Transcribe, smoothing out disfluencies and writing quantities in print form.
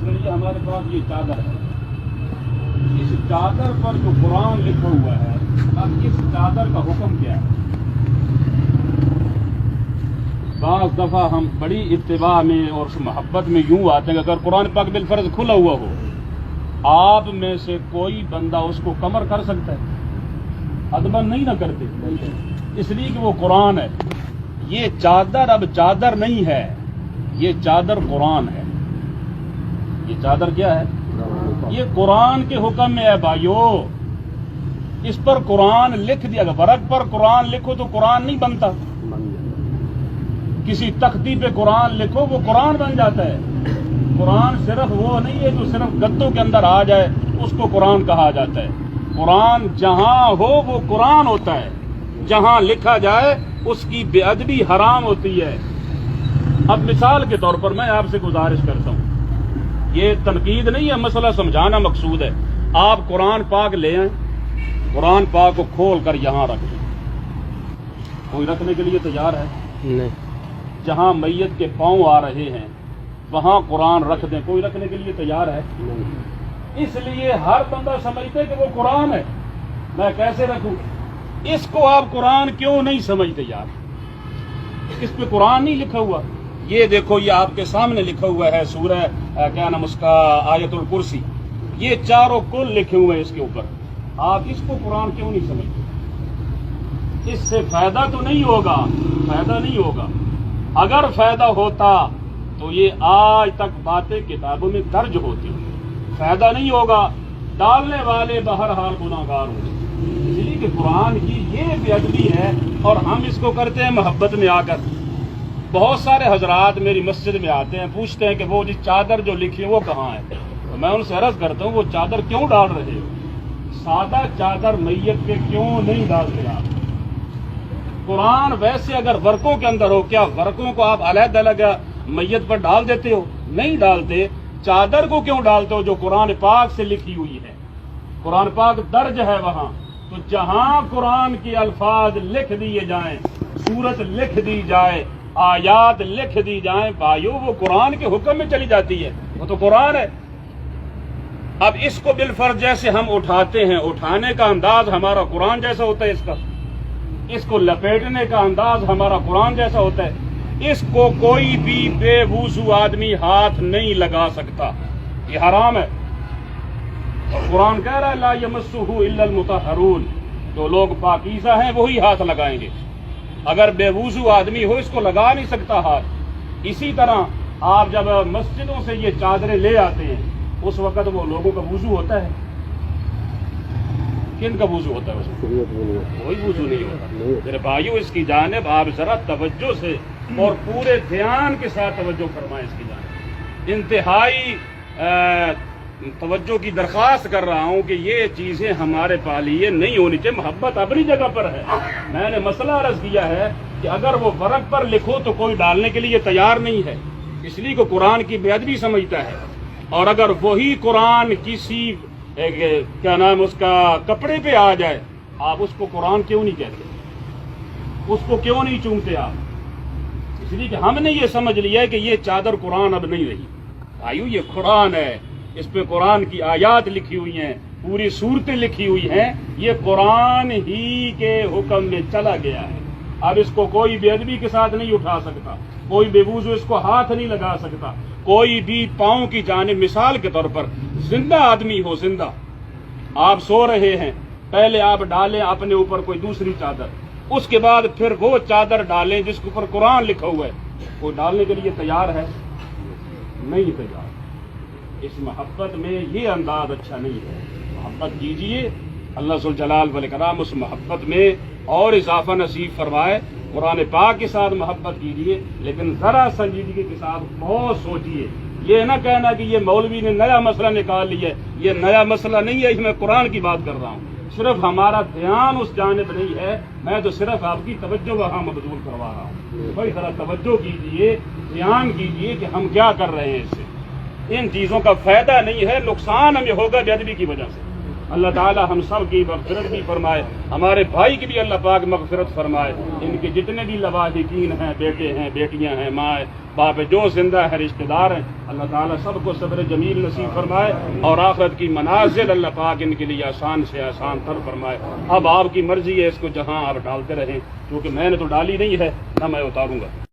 یہ ہمارے پاس یہ چادر ہے، اس چادر پر جو قرآن لکھا ہوا ہے، اب اس چادر کا حکم کیا ہے؟ بعض دفعہ ہم بڑی اتباع میں اور محبت میں یوں آتے ہیں کہ اگر قرآن پاک بالفرض کھلا ہوا ہو، آپ میں سے کوئی بندہ اس کو کمر کر سکتا ہے؟ ادبا نہیں نہ کرتے، اس لیے کہ وہ قرآن ہے۔ یہ چادر اب چادر نہیں ہے، یہ چادر قرآن ہے۔ یہ چادر کیا ہے؟ یہ قرآن کے حکم میں ہے بھائیو۔ اس پر قرآن لکھ دیا گیا، ورق پر قرآن لکھو تو قرآن نہیں بنتا، کسی تختی پہ قرآن لکھو وہ قرآن بن جاتا ہے۔ قرآن صرف وہ نہیں ہے جو صرف گدوں کے اندر آ جائے اس کو قرآن کہا جاتا ہے۔ قرآن جہاں ہو وہ قرآن ہوتا ہے، جہاں لکھا جائے اس کی بے ادبی حرام ہوتی ہے۔ اب مثال کے طور پر میں آپ سے گزارش کرتا ہوں، یہ تنقید نہیں ہے، مسئلہ سمجھانا مقصود ہے۔ آپ قرآن پاک لے آئیں، قرآن پاک کو کھول کر یہاں رکھ دیں، کوئی رکھنے کے لیے تیار ہے؟ نہیں۔ جہاں میت کے پاؤں آ رہے ہیں وہاں قرآن رکھ دیں، کوئی رکھنے کے لیے تیار ہے؟ اس لیے ہر بندہ سمجھتے کہ وہ قرآن ہے، میں کیسے رکھوں؟ اس کو آپ قرآن کیوں نہیں سمجھتے یار؟ اس پہ قرآن نہیں لکھا ہوا۔ یہ دیکھو، یہ آپ کے سامنے لکھا ہوا ہے سورہ کیا نام اس کا، آیت الکرسی، یہ چاروں کل لکھے ہوئے ہیں اس کے اوپر۔ آپ اس کو قرآن کیوں نہیں سمجھتے؟ اس سے فائدہ تو نہیں ہوگا، فائدہ نہیں ہوگا۔ اگر فائدہ ہوتا تو یہ آج تک باتیں کتابوں میں درج ہوتی، فائدہ نہیں ہوگا، ڈالنے والے بہرحال گناہگار ہوں گے۔ اس لیے کہ قرآن کی یہ بے ادبی ہے اور ہم اس کو کرتے ہیں محبت میں آ کر۔ بہت سارے حضرات میری مسجد میں آتے ہیں، پوچھتے ہیں کہ وہ جی چادر جو لکھی ہے وہ کہاں ہے؟ تو میں ان سے عرض کرتا ہوں وہ چادر کیوں ڈال رہے ہو؟ سادہ چادر میت پہ کیوں نہیں ڈالتے آپ؟ قرآن ویسے اگر ورقوں کے اندر ہو، کیا ورقوں کو آپ علیحدہ علیحدہ میت پر ڈال دیتے ہو؟ نہیں ڈالتے۔ چادر کو کیوں ڈالتے ہو جو قرآن پاک سے لکھی ہوئی ہے؟ قرآن پاک درج ہے وہاں، تو جہاں قرآن کے الفاظ لکھ دیے جائیں، سورت لکھ دی جائے، آیات لکھ دی جائیں بھائیو، وہ قرآن کے حکم میں چلی جاتی ہے، وہ تو قرآن ہے۔ اب اس کو بالفرض جیسے ہم اٹھاتے ہیں، اٹھانے کا انداز ہمارا قرآن جیسا ہوتا ہے، اس کو لپیٹنے کا انداز ہمارا قرآن جیسا ہوتا ہے۔ اس کو کوئی بھی بے وضو آدمی ہاتھ نہیں لگا سکتا، یہ حرام ہے۔ اور قرآن کہہ رہا ہے لا یمسہ الا المطہرون، جو لوگ پاکیزہ ہیں وہی ہاتھ لگائیں گے۔ اگر بے وضو آدمی ہو اس کو لگا نہیں سکتا ہاتھ۔ اسی طرح آپ جب مسجدوں سے یہ چادریں لے آتے ہیں اس وقت وہ لوگوں کا وضو ہوتا ہے؟ کن کا وضو ہوتا ہے؟ کوئی وضو نہیں ہوتا۔ میرے بھائیو، اس کی جانب آپ ذرا توجہ سے اور پورے دھیان کے ساتھ توجہ فرمائیں، اس کی جانب انتہائی توجہ کی درخواست کر رہا ہوں کہ یہ چیزیں ہمارے پالیے نہیں ہونی چاہیے۔ محبت اپنی جگہ پر ہے، میں نے مسئلہ عرض کیا ہے کہ اگر وہ ورق پر لکھو تو کوئی ڈالنے کے لیے تیار نہیں ہے، اس لیے کہ قرآن کی بے ادبی سمجھتا ہے۔ اور اگر وہی قرآن کسی کیا نام اس کا کپڑے پہ آ جائے، آپ اس کو قرآن کیوں نہیں کہتے؟ اس کو کیوں نہیں چومتے آپ؟ اس لیے کہ ہم نے یہ سمجھ لیا ہے کہ یہ چادر قرآن اب نہیں رہی۔ بھائیو، یہ قرآن ہے، اس پہ قرآن کی آیات لکھی ہوئی ہیں، پوری صورتیں لکھی ہوئی ہیں، یہ قرآن ہی کے حکم میں چلا گیا ہے۔ اب اس کو کوئی بے ادبی کے ساتھ نہیں اٹھا سکتا، کوئی بے وضو اس کو ہاتھ نہیں لگا سکتا، کوئی بھی پاؤں کی جانب، مثال کے طور پر زندہ آدمی ہو، زندہ آپ سو رہے ہیں، پہلے آپ ڈالیں اپنے اوپر کوئی دوسری چادر، اس کے بعد پھر وہ چادر ڈالیں جس کے اوپر قرآن لکھا ہوا ہے، وہ ڈالنے کے لیے تیار ہے؟ نہیں تیار۔ اس محبت میں یہ انداز اچھا نہیں ہے۔ محبت کیجئے، اللہ ذوالجلال والاکرام اس محبت میں اور اضافہ نصیب فرمائے۔ قرآن پاک کے ساتھ محبت کیجئے، لیکن ذرا سنجیدگی کے ساتھ بہت سوچئے۔ یہ نہ کہنا کہ یہ مولوی نے نیا مسئلہ نکال لیا ہے، یہ نیا مسئلہ نہیں ہے، میں قرآن کی بات کر رہا ہوں۔ صرف ہمارا دھیان اس جانب نہیں ہے، میں تو صرف آپ کی توجہ وہاں مبذول کروا رہا ہوں۔ بھائی ذرا توجہ کیجئے، دھیان کیجئے کہ ہم کیا کر رہے ہیں۔ اس سے ان چیزوں کا فائدہ نہیں ہے، نقصان ہمیں ہوگا بے ادبی کی وجہ سے۔ اللہ تعالی ہم سب کی مغفرت بھی فرمائے، ہمارے بھائی کی بھی اللہ پاک مغفرت فرمائے، ان کے جتنے بھی لواحقین ہیں، بیٹے ہیں، بیٹیاں ہیں، ماں باپ جو زندہ ہے، رشتہ دار ہیں، اللہ تعالیٰ سب کو صبر جمیل نصیب فرمائے اور آخرت کی منازل اللہ پاک ان کے لیے آسان سے آسان تر فرمائے۔ اب آپ کی مرضی ہے، اس کو جہاں آپ ڈالتے رہیں، کیونکہ میں نے تو ڈالی نہیں ہے، نہ میں اتاروں گا۔